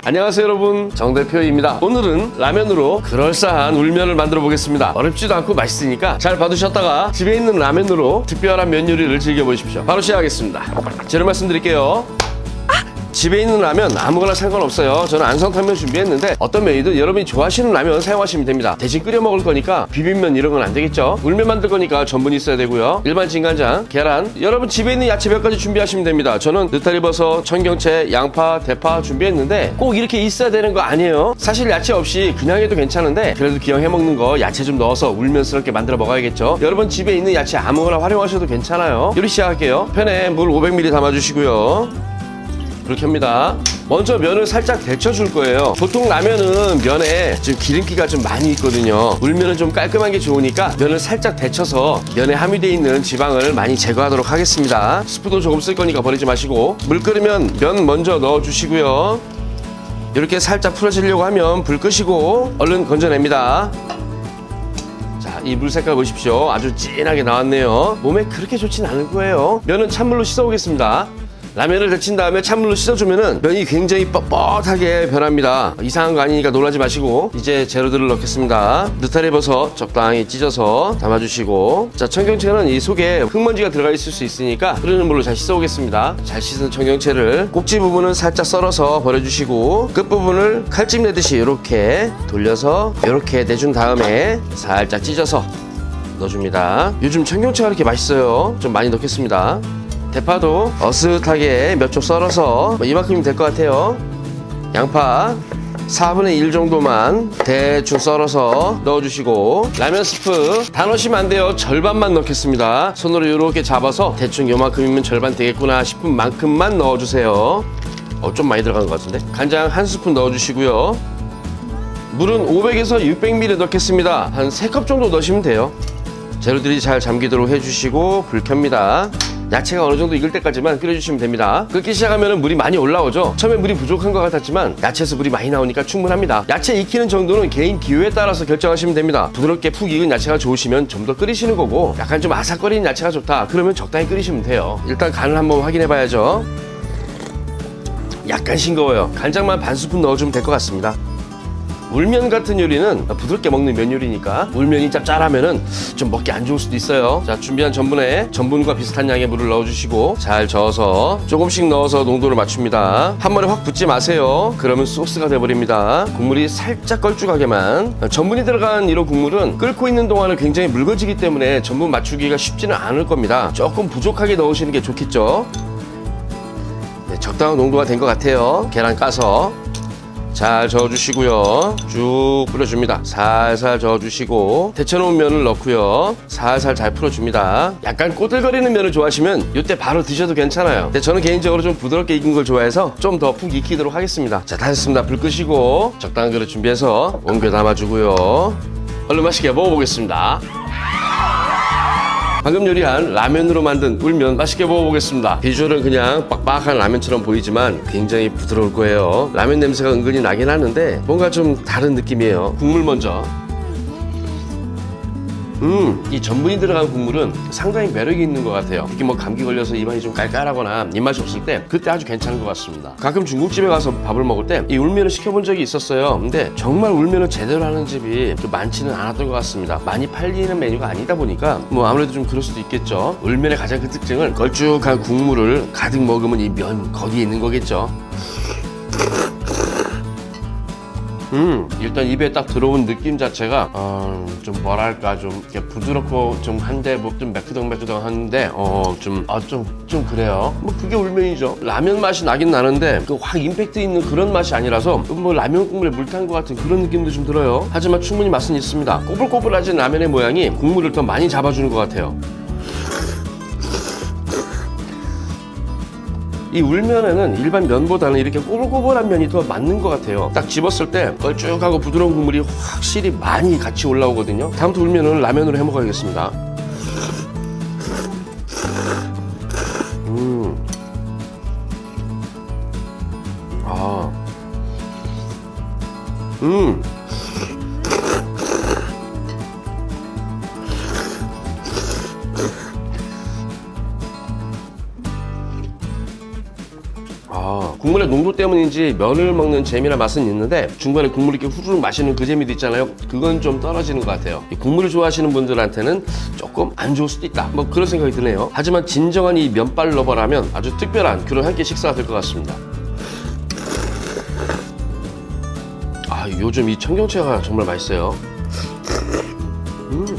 안녕하세요 여러분, 정대표입니다. 오늘은 라면으로 그럴싸한 울면을 만들어 보겠습니다. 어렵지도 않고 맛있으니까 잘 봐두셨다가 집에 있는 라면으로 특별한 면 요리를 즐겨보십시오. 바로 시작하겠습니다. 재료 말씀드릴게요. 집에 있는 라면 아무거나 상관없어요. 저는 안성탕면 준비했는데 어떤 면이든 여러분이 좋아하시는 라면 사용하시면 됩니다. 대신 끓여 먹을 거니까 비빔면 이런 건 안 되겠죠. 울면 만들 거니까 전분이 있어야 되고요. 일반 진간장, 계란, 여러분 집에 있는 야채 몇 가지 준비하시면 됩니다. 저는 느타리버섯, 청경채, 양파, 대파 준비했는데 꼭 이렇게 있어야 되는 거 아니에요. 사실 야채 없이 그냥 해도 괜찮은데 그래도 기왕 해먹는 거 야채 좀 넣어서 울면스럽게 만들어 먹어야겠죠. 여러분 집에 있는 야채 아무거나 활용하셔도 괜찮아요. 요리 시작할게요. 팬에 물 500ml 담아주시고요. 불 켭니다. 먼저 면을 살짝 데쳐줄 거예요. 보통 라면은 면에 지금 기름기가 좀 많이 있거든요. 울면은 좀 깔끔한 게 좋으니까 면을 살짝 데쳐서 면에 함유되어 있는 지방을 많이 제거하도록 하겠습니다. 스프도 조금 쓸 거니까 버리지 마시고, 물 끓으면 면 먼저 넣어주시고요. 이렇게 살짝 풀어지려고 하면 불 끄시고 얼른 건져냅니다. 자, 이 물 색깔 보십시오. 아주 진하게 나왔네요. 몸에 그렇게 좋진 않을 거예요. 면은 찬물로 씻어오겠습니다. 라면을 데친 다음에 찬물로 씻어주면은 면이 굉장히 뻣뻣하게 변합니다. 이상한 거 아니니까 놀라지 마시고, 이제 재료들을 넣겠습니다. 느타리버섯 적당히 찢어서 담아주시고, 자, 청경채는 이 속에 흙먼지가 들어가 있을 수 있으니까 흐르는 물로 잘 씻어오겠습니다. 잘 씻은 청경채를 꼭지 부분은 살짝 썰어서 버려주시고, 끝부분을 칼집 내듯이 이렇게 돌려서 이렇게 내준 다음에 살짝 찢어서 넣어줍니다. 요즘 청경채가 이렇게 맛있어요. 좀 많이 넣겠습니다. 대파도 어슷하게 몇 쪽 썰어서 이만큼이면 될 것 같아요. 양파 4분의 1 정도만 대충 썰어서 넣어주시고, 라면 스프 다 넣으시면 안 돼요. 절반만 넣겠습니다. 손으로 이렇게 잡아서 대충 요만큼이면 절반 되겠구나 싶은 만큼만 넣어주세요. 좀 많이 들어간 것 같은데. 간장 1스푼 넣어주시고요. 물은 500에서 600ml 넣겠습니다. 한 3컵 정도 넣으시면 돼요. 재료들이 잘 잠기도록 해주시고 불 켭니다. 야채가 어느 정도 익을 때까지만 끓여주시면 됩니다. 끓기 시작하면 물이 많이 올라오죠. 처음에 물이 부족한 것 같았지만 야채에서 물이 많이 나오니까 충분합니다. 야채 익히는 정도는 개인 기호에 따라서 결정하시면 됩니다. 부드럽게 푹 익은 야채가 좋으시면 좀 더 끓이시는 거고, 약간 좀 아삭거리는 야채가 좋다 그러면 적당히 끓이시면 돼요. 일단 간을 한번 확인해 봐야죠. 약간 싱거워요. 간장만 반 스푼 넣어주면 될 것 같습니다. 울면 같은 요리는 부드럽게 먹는 면 요리니까 울면이 짭짤하면은 좀 먹기 안 좋을 수도 있어요. 자, 준비한 전분에 전분과 비슷한 양의 물을 넣어주시고 잘 저어서 조금씩 넣어서 농도를 맞춥니다. 한 번에 확 붓지 마세요. 그러면 소스가 돼버립니다. 국물이 살짝 걸쭉하게만. 전분이 들어간 이런 국물은 끓고 있는 동안은 굉장히 묽어지기 때문에 전분 맞추기가 쉽지는 않을 겁니다. 조금 부족하게 넣으시는 게 좋겠죠. 네, 적당한 농도가 된 것 같아요. 계란 까서 잘 저어주시고요. 쭉 뿌려줍니다. 살살 저어주시고 데쳐놓은 면을 넣고요. 살살 잘 풀어줍니다. 약간 꼬들거리는 면을 좋아하시면 이때 바로 드셔도 괜찮아요. 근데 저는 개인적으로 좀 부드럽게 익은 걸 좋아해서 좀 더 푹 익히도록 하겠습니다. 자, 다 됐습니다. 불 끄시고 적당한 그릇 준비해서 옮겨 담아주고요. 얼른 맛있게 먹어보겠습니다. 방금 요리한 라면으로 만든 울면 맛있게 먹어보겠습니다. 비주얼은 그냥 빡빡한 라면처럼 보이지만 굉장히 부드러울 거예요. 라면 냄새가 은근히 나긴 하는데 뭔가 좀 다른 느낌이에요. 국물 먼저. 이 전분이 들어간 국물은 상당히 매력이 있는 것 같아요. 특히 뭐 감기 걸려서 입안이 좀 깔깔하거나 입맛이 없을 때 그때 아주 괜찮은 것 같습니다. 가끔 중국집에 가서 밥을 먹을 때 이 울면을 시켜본 적이 있었어요. 근데 정말 울면을 제대로 하는 집이 좀 많지는 않았던 것 같습니다. 많이 팔리는 메뉴가 아니다 보니까 뭐 아무래도 좀 그럴 수도 있겠죠. 울면의 가장 큰 특징은 걸쭉한 국물을 가득 먹으면 이 면 거기에 있는 거겠죠. 일단 입에 딱 들어온 느낌 자체가 좀 뭐랄까 좀 이렇게 부드럽고 좀 한데 뭐 좀 매끄덕매끄덕한데 좀 그래요. 뭐 그게 울면이죠. 라면 맛이 나긴 나는데 그 확 임팩트 있는 그런 맛이 아니라서 뭐 라면 국물에 물 탄 것 같은 그런 느낌도 좀 들어요. 하지만 충분히 맛은 있습니다. 꼬불꼬불하진 라면의 모양이 국물을 더 많이 잡아주는 것 같아요. 이 울면에는 일반 면보다는 이렇게 꼬불꼬불한 면이 더 맞는 것 같아요. 딱 집었을 때 걸쭉하고 부드러운 국물이 확실히 많이 같이 올라오거든요. 다음부터 울면은 라면으로 해 먹어야겠습니다. 국물의 농도 때문인지 면을 먹는 재미나 맛은 있는데 중간에 국물 이렇게 후루룩 마시는 그 재미도 있잖아요. 그건 좀 떨어지는 것 같아요. 이 국물을 좋아하시는 분들한테는 조금 안 좋을 수도 있다. 뭐 그런 생각이 드네요. 하지만 진정한 이 면발 러버라면 아주 특별한 그런 한 끼 식사가 될 것 같습니다. 아, 요즘 이 청경채가 정말 맛있어요.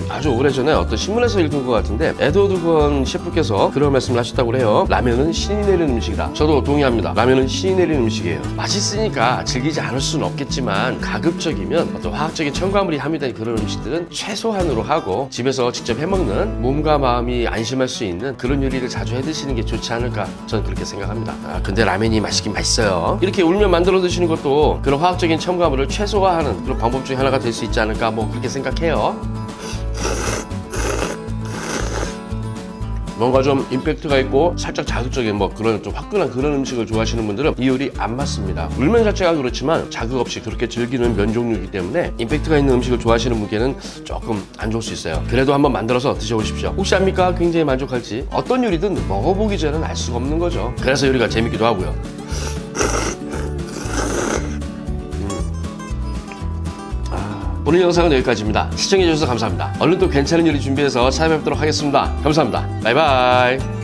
아주 오래전에 어떤 신문에서 읽은 것 같은데 에드워드 건 셰프께서 그런 말씀을 하셨다고 그래요. 라면은 신이 내리는 음식이다. 저도 동의합니다. 라면은 신이 내리는 음식이에요. 맛있으니까 즐기지 않을 수는 없겠지만 가급적이면 어떤 화학적인 첨가물이 함유된 그런 음식들은 최소한으로 하고 집에서 직접 해먹는 몸과 마음이 안심할 수 있는 그런 요리를 자주 해드시는 게 좋지 않을까 저는 그렇게 생각합니다. 아, 근데 라면이 맛있긴 맛있어요. 이렇게 울면 만들어 드시는 것도 그런 화학적인 첨가물을 최소화하는 그런 방법 중에 하나가 될 수 있지 않을까 뭐 그렇게 생각해요. 뭔가 좀 임팩트가 있고 살짝 자극적인 뭐 그런 좀 화끈한 그런 음식을 좋아하시는 분들은 이 요리 안 맞습니다. 울면 자체가 그렇지만 자극 없이 그렇게 즐기는 면 종류이기 때문에 임팩트가 있는 음식을 좋아하시는 분께는 조금 안 좋을 수 있어요. 그래도 한번 만들어서 드셔보십시오. 혹시 압니까? 굉장히 만족할지. 어떤 요리든 먹어보기 전에는 알 수가 없는 거죠. 그래서 요리가 재밌기도 하고요. 오늘 영상은 여기까지입니다. 시청해주셔서 감사합니다. 얼른 또 괜찮은 요리 준비해서 찾아뵙도록 하겠습니다. 감사합니다. 바이바이.